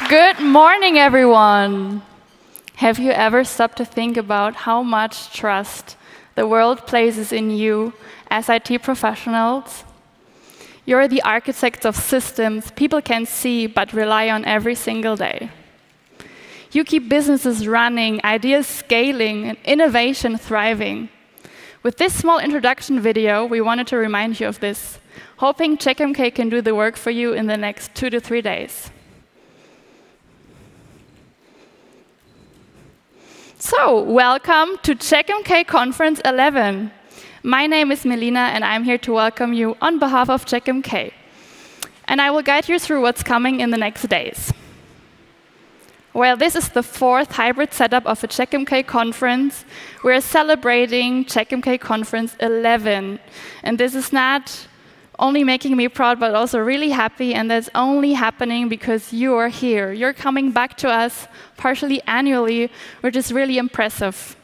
Good morning, everyone. Have you ever stopped to think about how much trust the world places in you as IT professionals? You're the architects of systems people can see but rely on every single day. You keep businesses running, ideas scaling, and innovation thriving. With this small introduction video, we wanted to remind you of this, hoping Checkmk can do the work for you in the next 2 to 3 days. So, welcome to Checkmk Conference 11. My name is Melina, and I'm here to welcome you on behalf of Checkmk. And I will guide you through what's coming in the next days. Well, this is the 4th hybrid setup of a Checkmk conference. We're celebrating Checkmk Conference 11. And this is not only making me proud, but also really happy, and that's only happening because you are here. You're coming back to us partially annually, which is really impressive.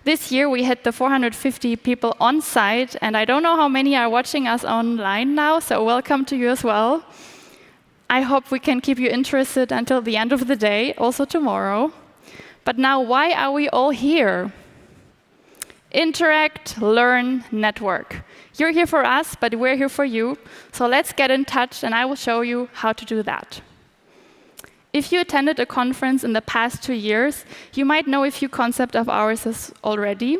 This year we had the 450 people on site, and I don't know how many are watching us online now, so welcome to you as well. I hope we can keep you interested until the end of the day, also tomorrow. But now, why are we all here? Interact, learn, network. You're here for us, but we're here for you. So let's get in touch, and I will show you how to do that. If you attended a conference in the past 2 years, you might know a few concepts of ours already.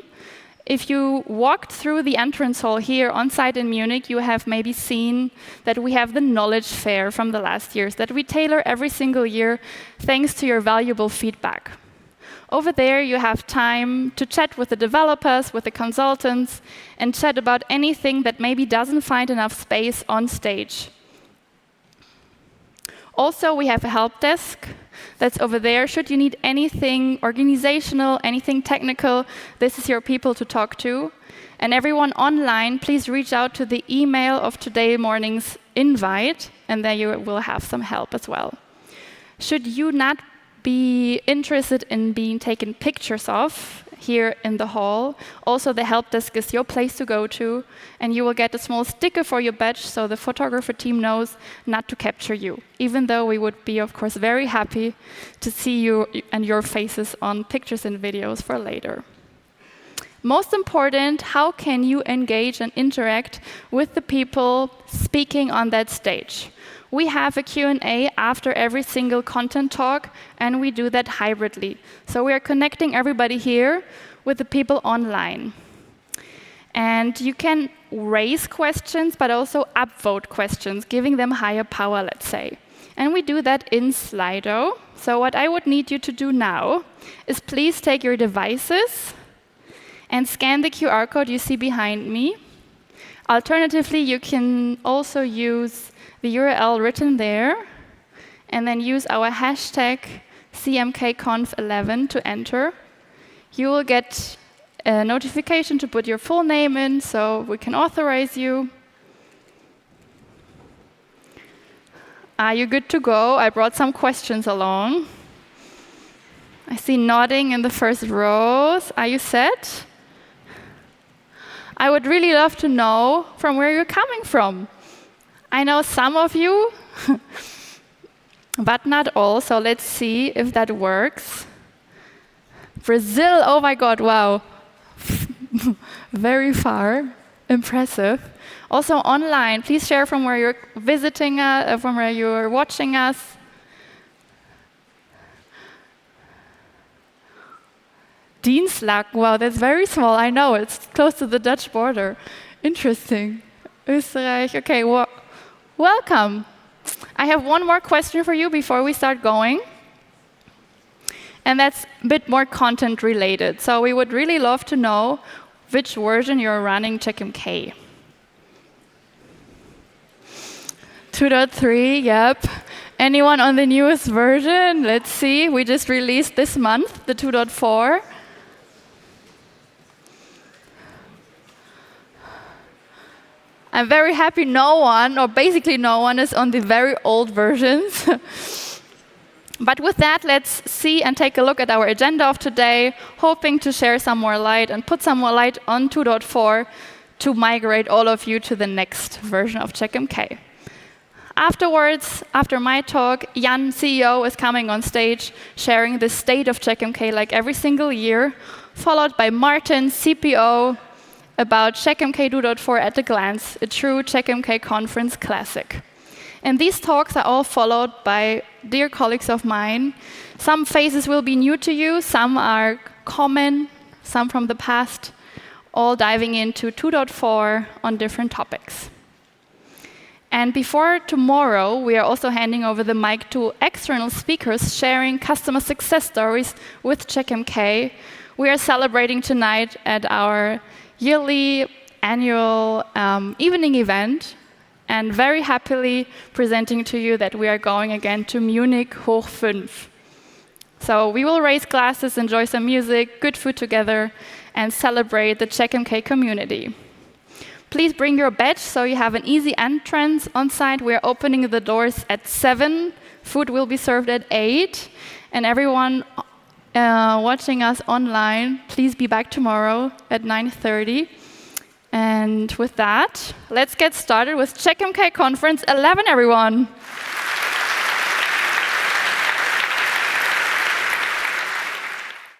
If you walked through the entrance hall here on site in Munich, you have maybe seen that we have the knowledge fair from the last years that we tailor every single year thanks to your valuable feedback. Over there, you have time to chat with the developers, with the consultants, and chat about anything that maybe doesn't find enough space on stage. Also, we have a help desk that's over there. Should you need anything organizational, anything technical, this is your people to talk to. And everyone online, please reach out to the email of today morning's invite, and there you will have some help as well. Should you not be interested in being taken pictures of here in the hall, also the help desk is your place to go to, and you will get a small sticker for your badge so the photographer team knows not to capture you, even though we would be, of course, very happy to see you and your faces on pictures and videos for later. Most important, how can you engage and interact with the people speaking on that stage? We have a Q&A after every single content talk, and we do that hybridly. So we are connecting everybody here with the people online. And you can raise questions, but also upvote questions, giving them higher power, let's say. And we do that in Slido. So what I would need you to do now is please take your devices and scan the QR code you see behind me. Alternatively, you can also use the URL written there, and then use our hashtag CMKConf11 to enter. You will get a notification to put your full name in, so we can authorize you. Are you good to go? I brought some questions along. I see nodding in the first rows. Are you set? I would really love to know from where you're coming from. I know some of you, but not all, so let's see if that works. Brazil, oh my God, wow. Very far, impressive. Also online, please share from where you're visiting us, from where you're watching us. Dienstlag, wow, that's very small, I know, it's close to the Dutch border. Interesting. Österreich, okay, welcome. I have one more question for you before we start going. And that's a bit more content related. So we would really love to know which version you're running Checkmk. 2.3, yep. Anyone on the newest version? Let's see, we just released this month, the 2.4. I'm very happy no one, or basically no one, is on the very old versions. But with that, let's see and take a look at our agenda of today, hoping to share some more light and put some more light on 2.4 to migrate all of you to the next version of Checkmk. Afterwards, after my talk, Jan, CEO, is coming on stage, sharing the state of Checkmk like every single year, followed by Martin, CPO, about Checkmk 2.4 at a glance, a true Checkmk Conference classic. And these talks are all followed by dear colleagues of mine. Some faces will be new to you, some are common, some from the past, all diving into 2.4 on different topics. And before tomorrow, we are also handing over the mic to external speakers sharing customer success stories with Checkmk. We are celebrating tonight at our yearly annual evening event, and very happily presenting to you that we are going again to Munich Hoch 5. So we will raise glasses, enjoy some music, good food together, and celebrate the Checkmk community. Please bring your badge so you have an easy entrance on site. We are opening the doors at 7. Food will be served at 8. And everyone watching us online, please be back tomorrow at 9:30. And with that, let's get started with Checkmk Conference 11, everyone.